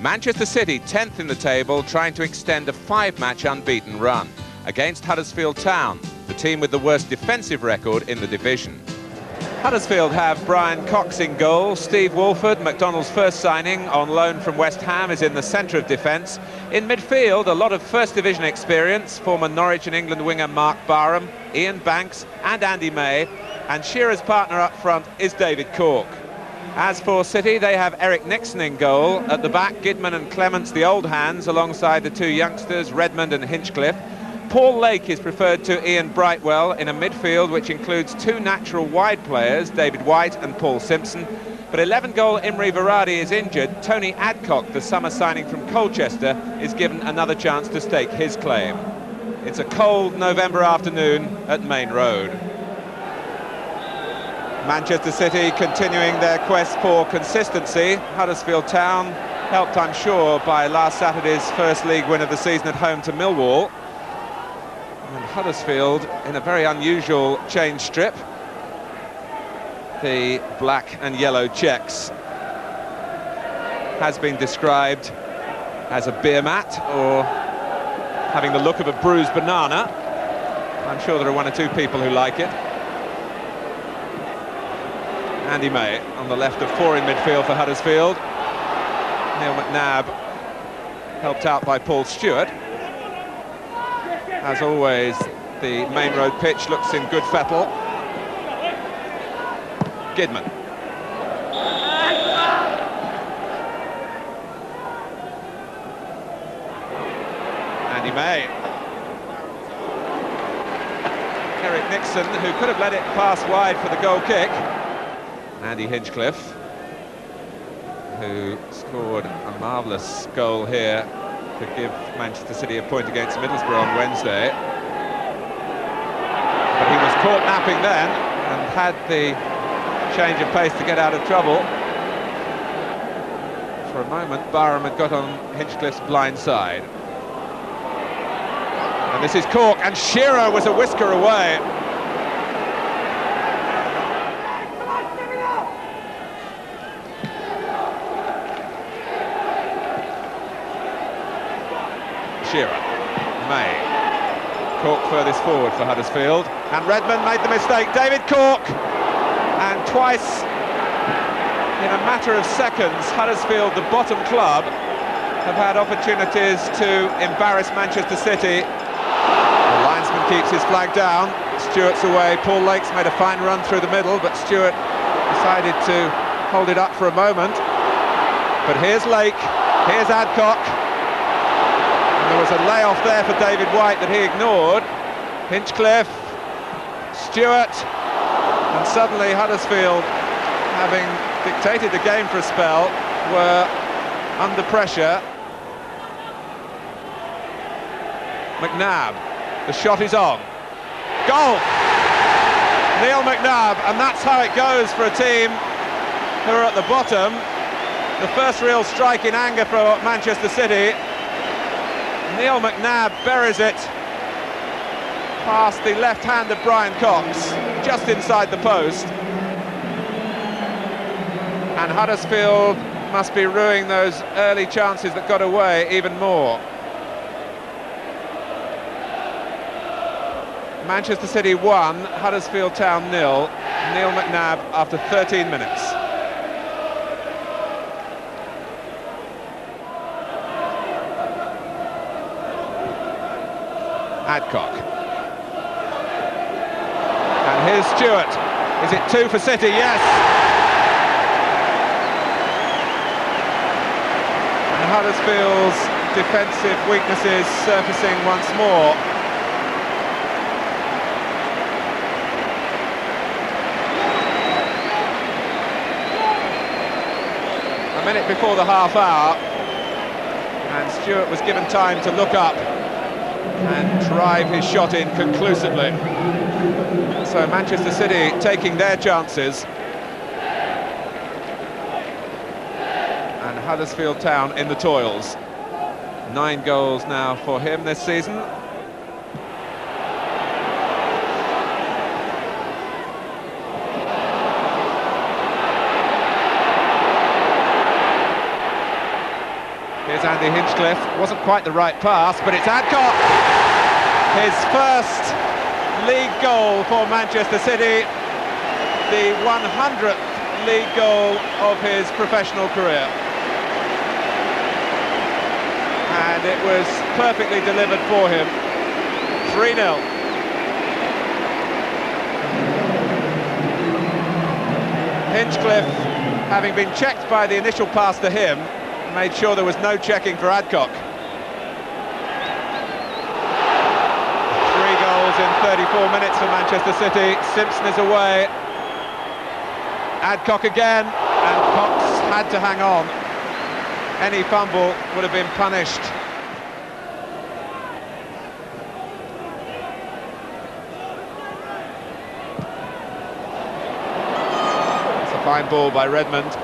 Manchester City, 10th in the table, trying to extend a 5-match unbeaten run against Huddersfield Town, the team with the worst defensive record in the division. Huddersfield have Brian Cox in goal. Steve Walford, McDonald's first signing on loan from West Ham, is in the centre of defence. In midfield, a lot of First Division experience, former Norwich and England winger Mark Barham, Ian Banks and Andy May, and Shearer's partner up front is David Cork. As for City, they have Eric Nixon in goal. At the back, Gidman and Clements, the old hands, alongside the two youngsters, Redmond and Hinchcliffe. Paul Lake is preferred to Ian Brightwell in a midfield which includes two natural wide players, David White and Paul Simpson. But 11-goal Imre Varadi is injured. Tony Adcock, the summer signing from Colchester, is given another chance to stake his claim. It's a cold November afternoon at Main Road. Manchester City continuing their quest for consistency. Huddersfield Town, helped I'm sure by last Saturday's first league win of the season at home to Millwall. And Huddersfield in a very unusual change strip. The black and yellow checks has been described as a beer mat or having the look of a bruised banana. I'm sure there are one or two people who like it. Andy May on the left of four in midfield for Huddersfield. Neil McNabb helped out by Paul Stewart. As always, the Main Road pitch looks in good fettle. Gidman. Andy May. Eric Nixon, who could have let it pass wide for the goal kick. Andy Hinchcliffe, who scored a marvellous goal here to give Manchester City a point against Middlesbrough on Wednesday. But he was caught napping then and had the change of pace to get out of trouble. For a moment, Barham had got on Hinchcliffe's blind side. And this is Cork, and Shearer was a whisker away. Shearer, May, Cork furthest forward for Huddersfield, and Redmond made the mistake. David Cork, and twice in a matter of seconds, Huddersfield, the bottom club, have had opportunities to embarrass Manchester City. The linesman keeps his flag down. Stewart's away. Paul Lake's made a fine run through the middle, but Stewart decided to hold it up for a moment. But here's Lake, here's Adcock. There was a layoff there for David White that he ignored. Hinchcliffe, Stewart, and suddenly Huddersfield, having dictated the game for a spell, were under pressure. McNabb, the shot is on. Goal! Neil McNabb, and that's how it goes for a team who are at the bottom. The first real strike in anger for Manchester City. Neil McNabb buries it past the left hand of Brian Cox, just inside the post. And Huddersfield must be ruining those early chances that got away even more. Manchester City 1, Huddersfield Town 0. Neil McNabb after 13 minutes. Adcock. And here's Stewart. Is it 2 for City? Yes. And Huddersfield's defensive weaknesses surfacing once more. A minute before the half hour, and Stewart was given time to look up and drive his shot in conclusively. So Manchester City taking their chances, and Huddersfield Town in the toils. 9 goals now for him this season. Here's Andy Hinchcliffe. Wasn't quite the right pass, but it's Adcock. His first league goal for Manchester City. The 100th league goal of his professional career. And it was perfectly delivered for him. 3-0. Hinchcliffe, having been checked by the initial pass to him, made sure there was no checking for Adcock. 3 goals in 34 minutes for Manchester City. Simpson is away. Adcock again, and Cox had to hang on. Any fumble would have been punished. It's a fine ball by Redmond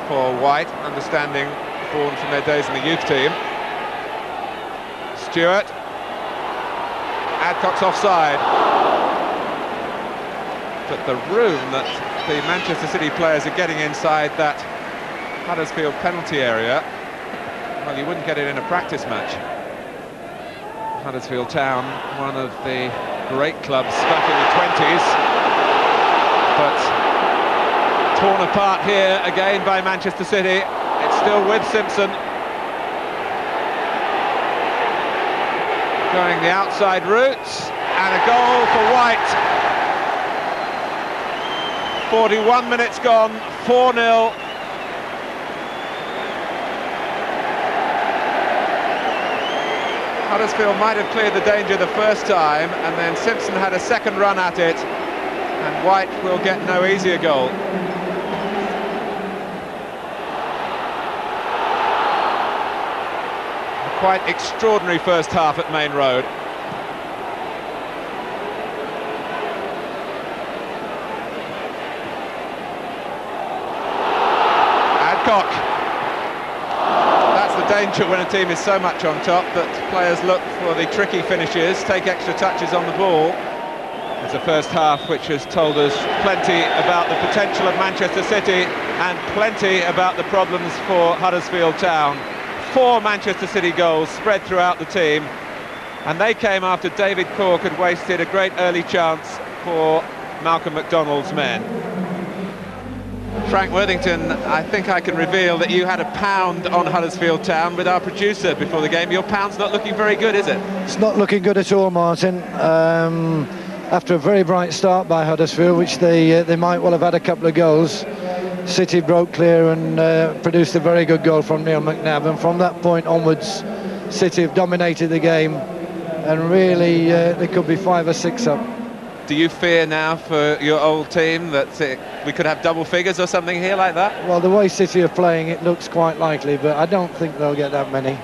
for White, understanding form from their days in the youth team. Stewart. Adcock's offside. But the room that the Manchester City players are getting inside that Huddersfield penalty area, well, you wouldn't get it in a practice match. Huddersfield Town, one of the great clubs back in the 20s, but torn apart here again by Manchester City. It's still with Simpson. Going the outside route, and a goal for White. 41 minutes gone, 4-0. Huddersfield might have cleared the danger the first time, and then Simpson had a second run at it, and White will get no easier goal. A quite extraordinary first half at Main Road. Adcock. That's the danger when a team is so much on top that players look for the tricky finishes, take extra touches on the ball. It's a first half which has told us plenty about the potential of Manchester City and plenty about the problems for Huddersfield Town. 4 Manchester City goals spread throughout the team, and they came after David Cork had wasted a great early chance for Malcolm McDonald's men. Frank Worthington, I think I can reveal that you had a pound on Huddersfield Town with our producer before the game. Your pound's not looking very good, is it? It's not looking good at all, Martin. After a very bright start by Huddersfield, which they might well have had a couple of goals, City broke clear and produced a very good goal from Neil McNabb, and from that point onwards City have dominated the game, and really they could be 5 or 6 up. Do you fear now for your old team that we could have double figures or something here like that? Well, the way City are playing, it looks quite likely, but I don't think they'll get that many.